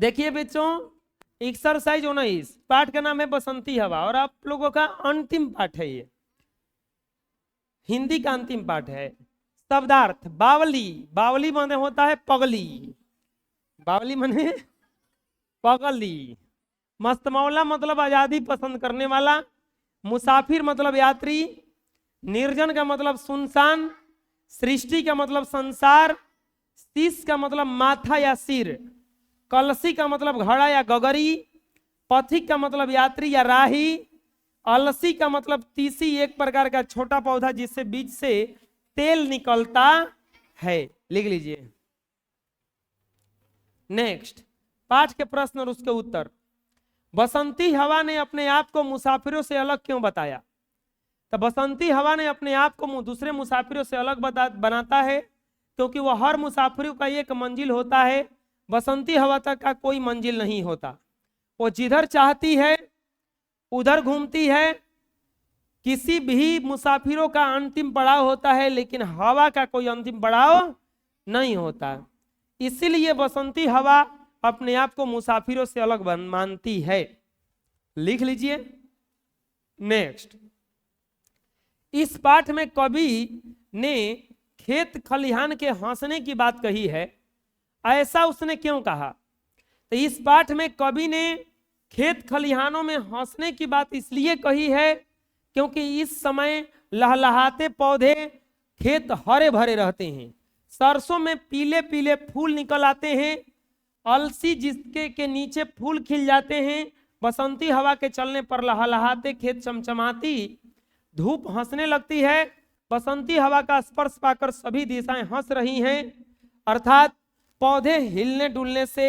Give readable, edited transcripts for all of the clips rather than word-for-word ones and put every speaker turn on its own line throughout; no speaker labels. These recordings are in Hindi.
देखिए बच्चों, एक्सरसाइज 19 पाठ का नाम है बसंती हवा, और आप लोगों का अंतिम पाठ है ये, हिंदी का अंतिम पाठ है। शब्दार्थ बावली, बावली माने होता है पगली, बावली माने पगली। मस्तमौला मतलब आजादी पसंद करने वाला, मुसाफिर मतलब यात्री, निर्जन का मतलब सुनसान, सृष्टि का मतलब संसार, शीश का मतलब माथा या सिर, कलसी का मतलब घड़ा या गगरी, पथिक का मतलब यात्री या राही, अलसी का मतलब तीसी एक प्रकार का छोटा पौधा जिससे बीज से तेल निकलता है। लिख लीजिए। नेक्स्ट, पाठ के प्रश्न और उसके उत्तर। बसंती हवा ने अपने आप को मुसाफिरों से अलग क्यों बताया? तो बसंती हवा ने अपने आप को दूसरे मुसाफिरों से अलग बनाता है क्योंकि वह हर मुसाफिरों का एक मंजिल होता है, बसंती हवा तक का कोई मंजिल नहीं होता। वो जिधर चाहती है उधर घूमती है। किसी भी मुसाफिरों का अंतिम पड़ाव होता है, लेकिन हवा का कोई अंतिम पड़ाव नहीं होता। इसीलिए बसंती हवा अपने आप को मुसाफिरों से अलग मानती है। लिख लीजिए। नेक्स्ट, इस पाठ में कवि ने खेत खलिहान के हंसने की बात कही है, ऐसा उसने क्यों कहा? तो इस पाठ में कवि ने खेत खलिहानों में हंसने की बात इसलिए कही है क्योंकि इस समय लहलहाते पौधे, खेत हरे भरे रहते हैं, सरसों में पीले पीले फूल निकल आते हैं, अलसी जिसके के नीचे फूल खिल जाते हैं, बसंती हवा के चलने पर लहलहाते खेत चमचमाती धूप हंसने लगती है, बसंती हवा का स्पर्श पाकर सभी दिशाएं हंस रही हैं। अर्थात पौधे हिलने डुलने से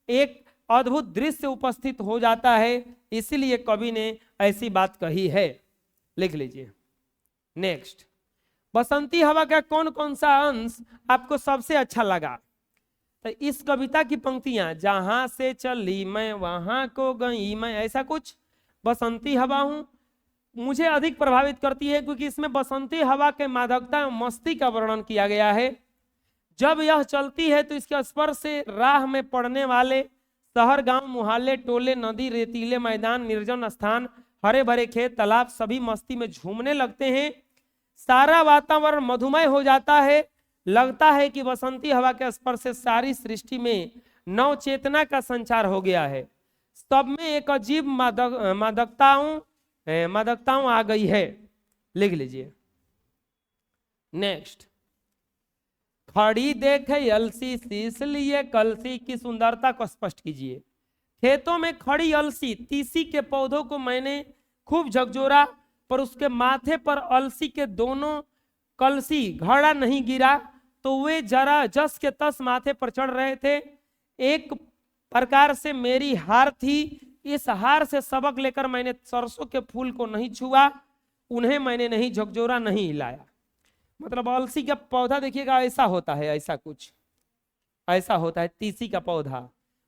एक अद्भुत दृश्य उपस्थित हो जाता है, इसीलिए कवि ने ऐसी बात कही है। लिख लीजिए। नेक्स्ट, बसंती हवा का कौन कौन सा अंश आपको सबसे अच्छा लगा? तो इस कविता की पंक्तियां, जहां से चली मैं वहां को गई मैं, ऐसा कुछ बसंती हवा हूं, मुझे अधिक प्रभावित करती है क्योंकि इसमें बसंती हवा के मादकता एवं मस्ती का वर्णन किया गया है। जब यह चलती है तो इसके स्पर्श से राह में पड़ने वाले शहर, गांव, मुहल्ले, टोले, नदी, रेतीले मैदान, निर्जन स्थान, हरे भरे खेत, तालाब सभी मस्ती में झूमने लगते हैं। सारा वातावरण मधुमय हो जाता है। लगता है कि बसंती हवा के स्पर्श से सारी सृष्टि में नव चेतना का संचार हो गया है। सब में एक अजीब मादकताओं आ गई है। लिख लीजिए। नेक्स्ट, खड़ी देखे अलसी शीश लिए कलसी की सुंदरता को स्पष्ट कीजिए। खेतों में खड़ी अलसी तीसी के पौधों को मैंने खूब झकझोरा, पर उसके माथे पर अलसी के दोनों कलसी घड़ा नहीं गिरा, तो वे जरा जस के तस माथे पर चढ़ रहे थे। एक प्रकार से मेरी हार थी। इस हार से सबक लेकर मैंने सरसों के फूल को नहीं छुआ, उन्हें मैंने नहीं झकझोरा, नहीं हिलाया। मतलब अलसी का पौधा देखिएगा ऐसा होता है, ऐसा कुछ ऐसा होता है तीसी का पौधा।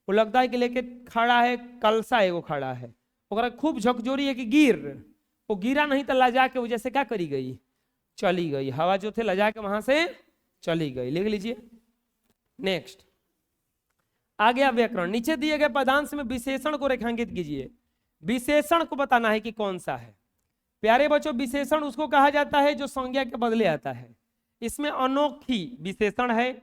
वो लगता है कि लेके खड़ा है, कलसा एगो खड़ा है, ओकरा खूब झकझोरी है कि गिर, वो गिरा नहीं तो लजा के वो जैसे क्या करी गई, चली गई। हवा जो थे लजा के वहां से चली गई। लिख लीजिए। नेक्स्ट, आ गया व्याकरण। नीचे दिए गए पदांश में विशेषण को रेखांकित कीजिए। विशेषण को बताना है कि कौन सा है। प्यारे बच्चों, विशेषण उसको कहा जाता है जो संज्ञा के बदले आता है। इसमें अनोखी विशेषण है,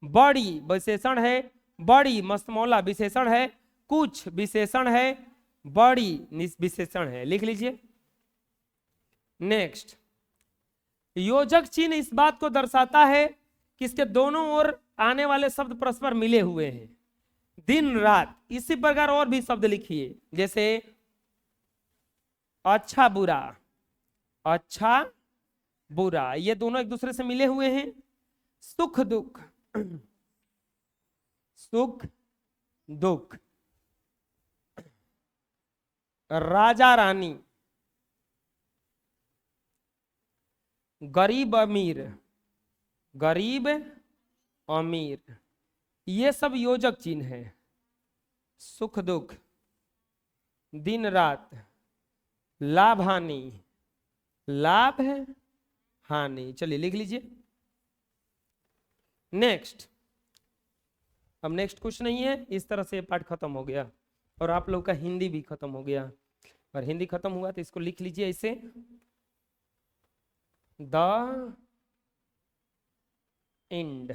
बड़ी विशेषण है, बड़ी मस्तमौला विशेषण है, कुछ विशेषण है, बड़ी विशेषण है। लिख लीजिए। नेक्स्ट, योजक चिन्ह इस बात को दर्शाता है कि इसके दोनों ओर आने वाले शब्द परस्पर मिले हुए हैं। दिन रात, इसी प्रकार और भी शब्द लिखिए, जैसे अच्छा बुरा, अच्छा बुरा, ये दोनों एक दूसरे से मिले हुए हैं। सुख दुख, सुख दुख, राजा रानी, गरीब अमीर, गरीब अमीर, ये सब योजक चिन्ह है। सुख दुख, दिन रात, लाभ हानि, लाभ है हानि। चलिए लिख लीजिए। नेक्स्ट, अब नेक्स्ट कुछ नहीं है। इस तरह से ये पार्ट खत्म हो गया और आप लोग का हिंदी भी खत्म हो गया। और हिंदी खत्म हुआ तो इसको लिख लीजिए ऐसे, द एंड।